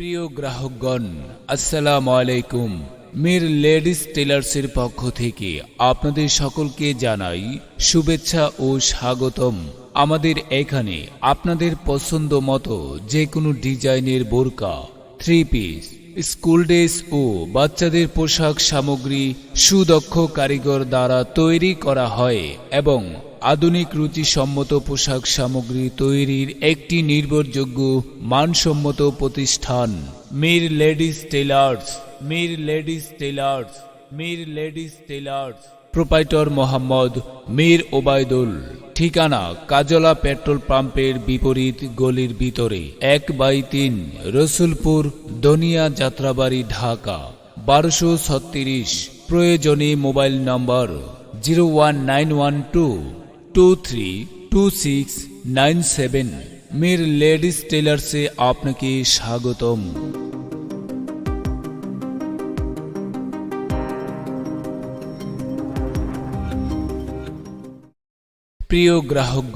প্রিয় গ্রাহকগণ, আসসালামু আলাইকুম। মির লেডিস টেলার্সের পক্ষ থেকে আপনাদের সকলকে জানাই শুভেচ্ছা ও স্বাগতম। আমাদের এখানে আপনাদের পছন্দ মতো যে কোনো ডিজাইনের বোরকা, থ্রি পিস, স্কুল ড্রেস ও বাচ্চাদের পোশাক সামগ্রী সুদক্ষ কারিগর দ্বারা তৈরি করা হয় এবং আধুনিক রুচিসম্মত পোশাক সামগ্রী তৈরির একটি নির্ভরযোগ্য মানসম্মত প্রতিষ্ঠান Mir ladies tailors. Mir ladies tailors, Mir ladies tailors. Proprietor Mohammad Mir Obaidul. ঠিকানা কাজলা পেট্রোল পাম্পের বিপরীত গলির ভিতরে, 1/3, রসুলপুর, দনিয়া, যাত্রাবাড়ি, ঢাকা 1236। প্রয়োজনে মোবাইল নম্বর 01912232697। মির লেডিস টেলার্সে আপনাকে স্বাগতম। প্রিয় গ্রাহক